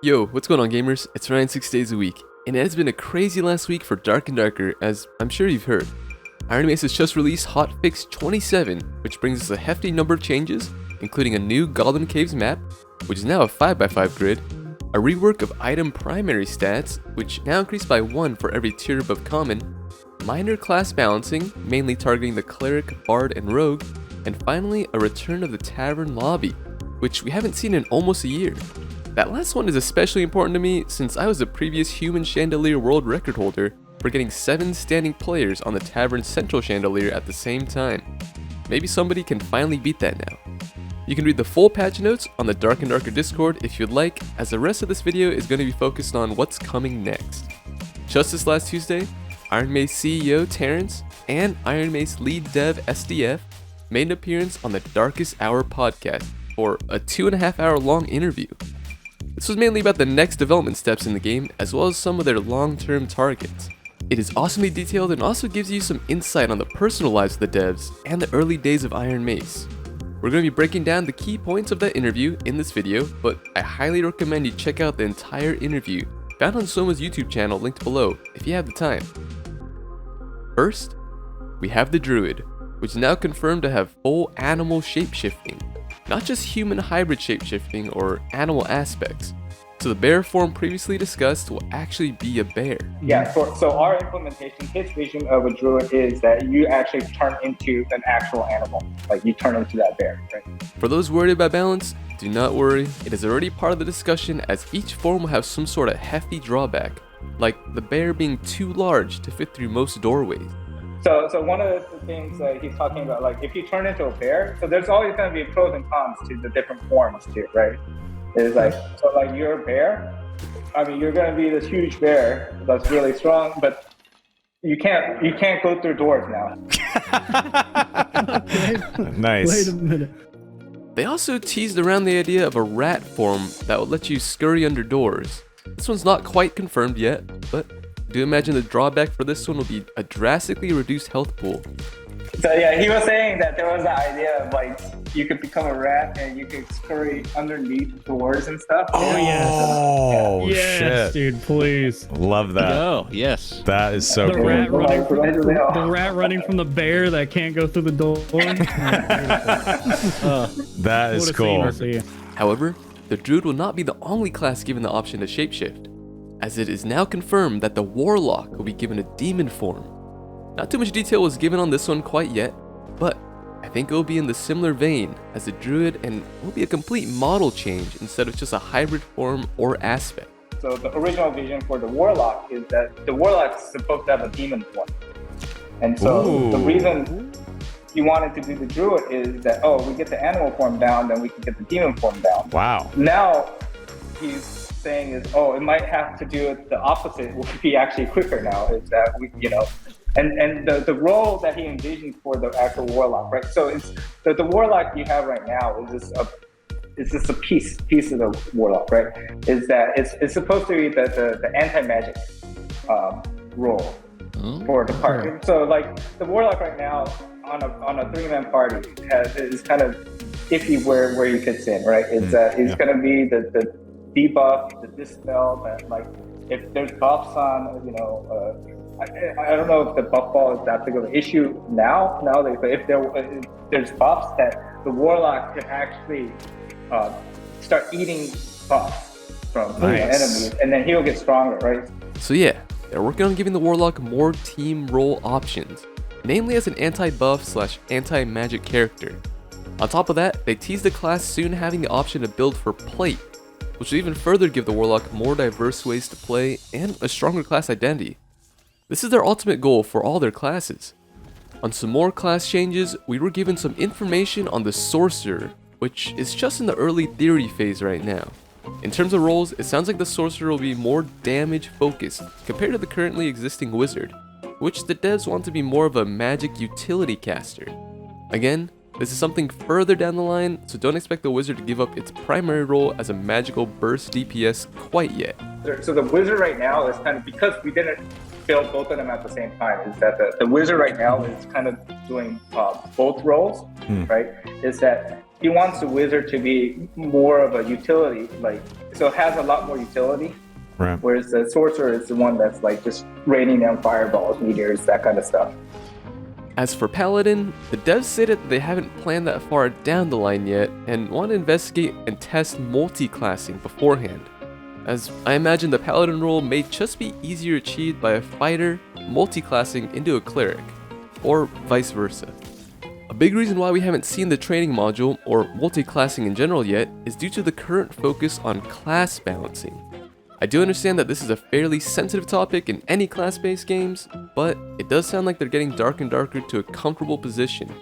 Yo, what's going on gamers? It's Ryan 6 days a week, and it has been a crazy last week for Dark and Darker, as I'm sure you've heard. Ironmace has just released hotfix 27, which brings us a hefty number of changes, including a new Golden Caves map, which is now a 5x5 grid, a rework of item primary stats, which now increase by 1 for every tier above common, minor class balancing, mainly targeting the Cleric, Bard, and Rogue, and finally a return of the Tavern lobby, which we haven't seen in almost a year. That last one is especially important to me since I was a previous Human Chandelier world record holder for getting 7 standing players on the Tavern Central Chandelier at the same time. Maybe somebody can finally beat that now. You can read the full patch notes on the Dark and Darker Discord if you'd like, as the rest of this video is going to be focused on what's coming next. Just this last Tuesday, Ironmace CEO Terence and Ironmace lead dev SDF made an appearance on the Darkest Hour podcast for a 2.5 hour long interview. This was mainly about the next development steps in the game, as well as some of their long-term targets. It is awesomely detailed and also gives you some insight on the personal lives of the devs and the early days of Ironmace. We're going to be breaking down the key points of that interview in this video, but I highly recommend you check out the entire interview found on Soma's YouTube channel linked below if you have the time. First, we have the Druid, which is now confirmed to have full animal shapeshifting. Not just human hybrid shapeshifting or animal aspects. So the bear form previously discussed will actually be a bear. Yeah, so our implementation, his vision of a druid is that you actually turn into an actual animal. Like you turn into that bear, right? For those worried about balance, do not worry. It is already part of the discussion as each form will have some sort of hefty drawback, like the bear being too large to fit through most doorways. So one of the things he's talking about, like if you turn into a bear, so there's always going to be pros and cons to the different forms too, right? It's like, so like you're a bear, I mean, you're going to be this huge bear that's really strong, but you can't go through doors now. Nice. Wait a minute. They also teased around the idea of a rat form that would let you scurry under doors. This one's not quite confirmed yet, but do imagine the drawback for this one will be a drastically reduced health pool. So yeah, he was saying that there was the idea of like you could become a rat and you could scurry underneath doors and stuff. Oh, Yes, shit. dude, please. Love that. Oh, yes. That is so The cool. rat running from the bear that can't go through the door. That is cool. However, the Druid will not be the only class given the option to shapeshift, as it is now confirmed that the Warlock will be given a demon form. Not too much detail was given on this one quite yet, but I think it will be in the similar vein as the Druid and will be a complete model change instead of just a hybrid form or aspect. So the original vision for the Warlock is that the Warlock is supposed to have a demon form. And so the reason he wanted to do the Druid is that, we get the animal form down, then we can get the demon form down. Wow. Now he's saying is, it might have to do with the opposite. It would be actually quicker now. Is that and the role that he envisioned for the actual Warlock, right? So it's the Warlock you have right now is just a piece of the Warlock, right? Is that it's supposed to be the anti-magic role for the party. So like the Warlock right now on a 3-man party is kind of iffy where he fits in, right? It's going to be the debuff, the dispel, that like if there's buffs on, I don't know if the buff ball is that big of an issue nowadays, but if there's buffs that the Warlock can actually start eating buffs from enemies, and then he'll get stronger, right? So yeah, they're working on giving the Warlock more team role options, namely as an anti-buff / anti-magic character. On top of that, they teased the class soon having the option to build for plate, which will even further give the Warlock more diverse ways to play and a stronger class identity. This is their ultimate goal for all their classes. On some more class changes, we were given some information on the Sorcerer, which is just in the early theory phase right now. In terms of roles, it sounds like the Sorcerer will be more damage focused compared to the currently existing Wizard, which the devs want to be more of a magic utility caster. Again, this is something further down the line, so don't expect the Wizard to give up its primary role as a magical burst DPS quite yet. So the Wizard right now is kind of, because we didn't build both of them at the same time, is that the Wizard right now is kind of doing both roles, right? Is that he wants the wizard to be more of a utility, like, so it has a lot more utility. Right. Whereas the sorcerer is the one that's like just raining down fireballs, meteors, that kind of stuff. As for Paladin, the devs stated that they haven't planned that far down the line yet and want to investigate and test multi-classing beforehand, as I imagine the Paladin role may just be easier achieved by a fighter multi-classing into a cleric, or vice versa. A big reason why we haven't seen the training module or multi-classing in general yet is due to the current focus on class balancing. I do understand that this is a fairly sensitive topic in any class-based games, but it does sound like they're getting darker and darker to a comfortable position,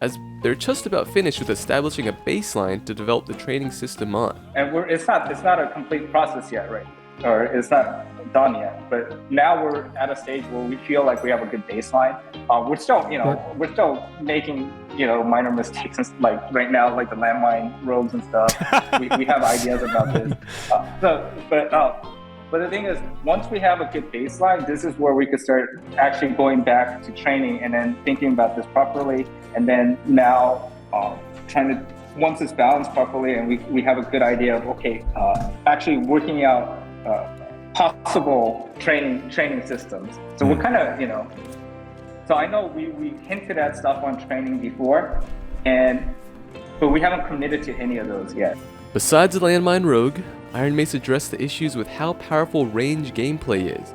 as they're just about finished with establishing a baseline to develop the training system on. And it's not a complete process yet, right? Or it's not done yet. But now we're at a stage where we feel like we have a good baseline. We're still making, minor mistakes, and like right now, like the landmine rogues and stuff. we have ideas about this. But the thing is, once we have a good baseline, this is where we could start actually going back to training and then thinking about this properly. And then now once it's balanced properly and we have a good idea of, actually working out possible training systems. So we're kind of, so I know we hinted at stuff on training before, but we haven't committed to any of those yet. Besides the landmine rogue, Ironmace addressed the issues with how powerful range gameplay is.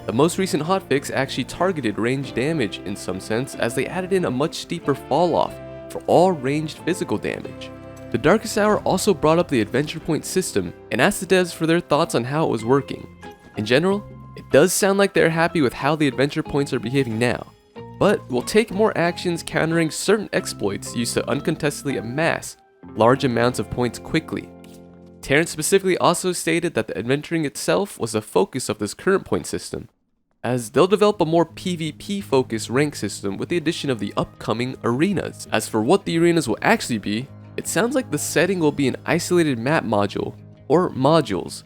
The most recent hotfix actually targeted range damage in some sense, as they added in a much steeper fall off for all ranged physical damage. The Darkest Hour also brought up the adventure point system and asked the devs for their thoughts on how it was working. In general, it does sound like they're happy with how the adventure points are behaving now, but will take more actions countering certain exploits used to uncontestedly amass large amounts of points quickly. Terence specifically also stated that the adventuring itself was the focus of this current point system, as they'll develop a more PvP focused rank system with the addition of the upcoming arenas. As for what the arenas will actually be, it sounds like the setting will be an isolated map module, or modules,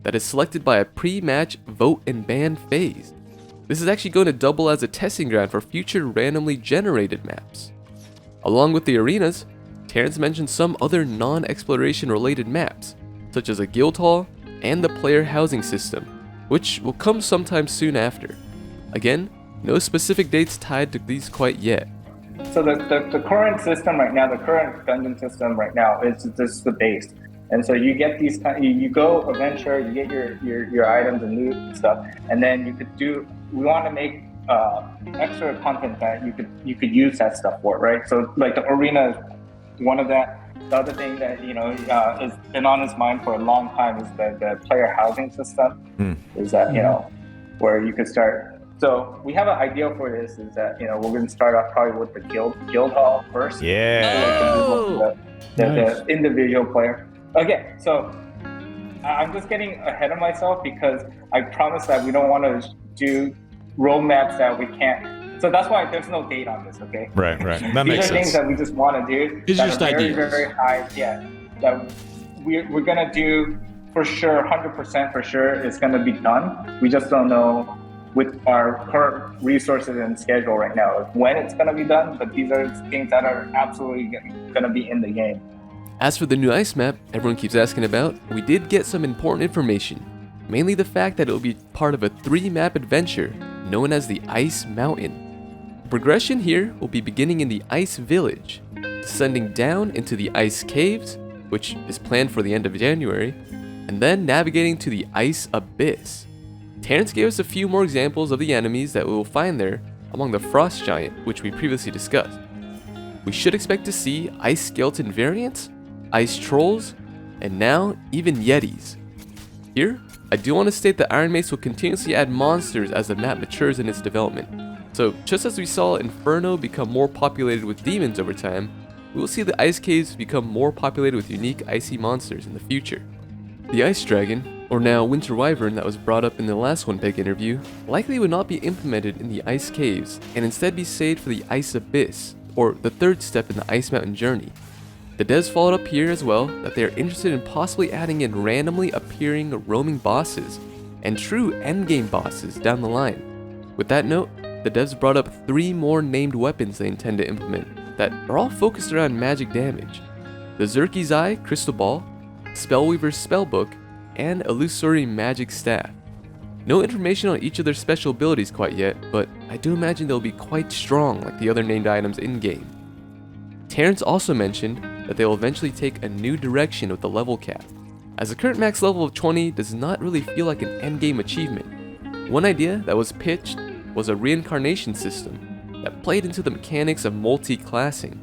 that is selected by a pre-match vote and ban phase. This is actually going to double as a testing ground for future randomly generated maps. Along with the arenas, Terence mentioned some other non-exploration related maps, such as a guild hall and the player housing system, which will come sometime soon after. Again, no specific dates tied to these quite yet. So the current system right now, the current dungeon system right now is just the base. And so you get these, you go adventure, you get your items and loot and stuff, and then we want to make extra content that you could use that stuff for, right? So like the arena is one of that. The other thing that has been on his mind for a long time is the player housing system. Is that where you could start. So we have an idea for this. Is that we're going to start off probably with the guild hall first. Yeah. The individual player. Okay, so I'm just getting ahead of myself because I promised that we don't want to do roadmaps that we can't. So that's why there's no date on this, okay? Right. That These makes are things sense. that we just want to do. It's that just are very, ideas. very high. Yeah, that we're gonna do for sure, 100% for sure. It's gonna be done. We just don't know with our current resources and schedule right now when it's gonna be done. But these are things that are absolutely gonna be in the game. As for the new ice map everyone keeps asking about, we did get some important information, mainly the fact that it will be part of a 3-map adventure known as the Ice Mountain. The progression here will be beginning in the Ice Village, descending down into the Ice Caves, which is planned for the end of January, and then navigating to the Ice Abyss. Terence gave us a few more examples of the enemies that we will find there among the Frost Giant, which we previously discussed. We should expect to see Ice Skeleton variants, Ice Trolls, and now even Yetis. Here, I do want to state that Ironmace will continuously add monsters as the map matures in its development. So just as we saw Inferno become more populated with demons over time, we will see the ice caves become more populated with unique icy monsters in the future. The Ice Dragon, or now Winter Wyvern that was brought up in the last One Peg interview, likely would not be implemented in the ice caves and instead be saved for the Ice Abyss, or the third step in the Ice Mountain journey. The devs followed up here as well that they are interested in possibly adding in randomly appearing roaming bosses and true endgame bosses down the line. With that note, the devs brought up 3 more named weapons they intend to implement that are all focused around magic damage. the Zerky's Eye Crystal Ball, Spellweaver's Spellbook, and Illusory Magic Staff. No information on each of their special abilities quite yet, but I do imagine they'll be quite strong like the other named items in-game. Terence also mentioned that they will eventually take a new direction with the level cap, as the current max level of 20 does not really feel like an endgame achievement. One idea that was pitched was a reincarnation system that played into the mechanics of multi-classing.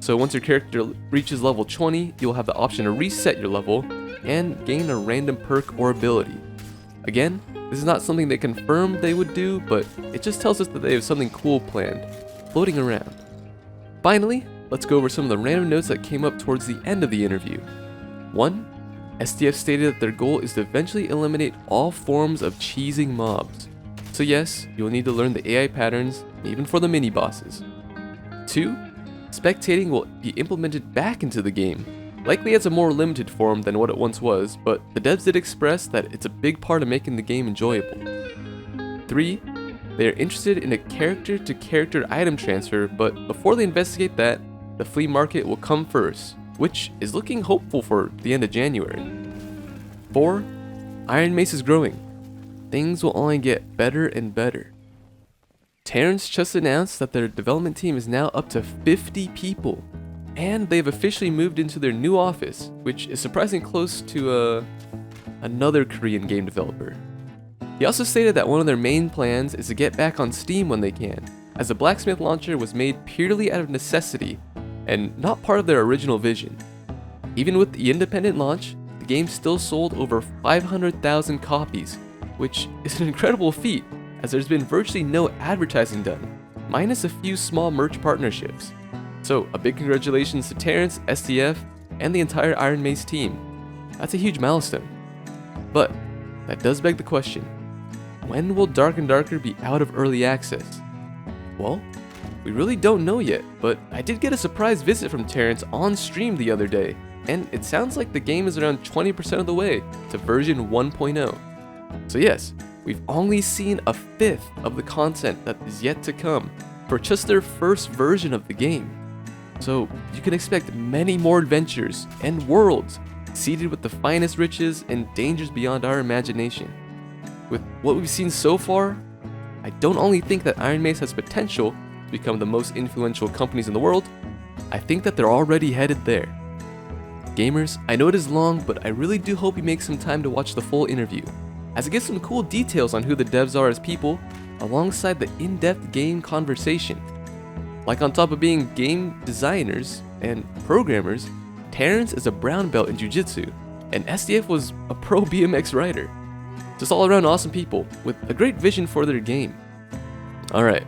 So once your character reaches level 20, you'll have the option to reset your level and gain a random perk or ability. Again, this is not something they confirmed they would do, but it just tells us that they have something cool planned, floating around. Finally, let's go over some of the random notes that came up towards the end of the interview. 1. SDF stated that their goal is to eventually eliminate all forms of cheesing mobs. So yes, you will need to learn the AI patterns, even for the mini-bosses. 2. Spectating will be implemented back into the game, likely as a more limited form than what it once was, but the devs did express that it's a big part of making the game enjoyable. 3. They are interested in a character-to-character item transfer, but before they investigate that, the flea market will come first, which is looking hopeful for the end of January. 4. Ironmace is growing. Things will only get better and better. Terence just announced that their development team is now up to 50 people, and they've officially moved into their new office, which is surprisingly close to another Korean game developer. He also stated that one of their main plans is to get back on Steam when they can, as the Blacksmith launcher was made purely out of necessity and not part of their original vision. Even with the independent launch, the game still sold over 500,000 copies, which is an incredible feat, as there's been virtually no advertising done, minus a few small merch partnerships. So a big congratulations to Terence, SDF, and the entire Ironmace team. That's a huge milestone. But that does beg the question, when will Dark and Darker be out of early access? Well, we really don't know yet, but I did get a surprise visit from Terence on stream the other day, and it sounds like the game is around 20% of the way to version 1.0. So yes, we've only seen a fifth of the content that is yet to come for just their first version of the game. So you can expect many more adventures and worlds seeded with the finest riches and dangers beyond our imagination. With what we've seen so far, I don't only think that Ironmace has potential to become the most influential companies in the world, I think that they're already headed there. Gamers, I know it is long, but I really do hope you make some time to watch the full interview, as it gives some cool details on who the devs are as people, alongside the in-depth game conversation. Like on top of being game designers and programmers, Terence is a brown belt in jiu-jitsu, and SDF was a pro BMX rider. Just all around awesome people with a great vision for their game. Alright,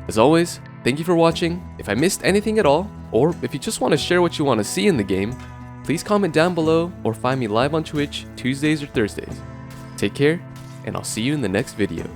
as always, thank you for watching. If I missed anything at all, or if you just want to share what you want to see in the game, please comment down below or find me live on Twitch Tuesdays or Thursdays. Take care, and I'll see you in the next video.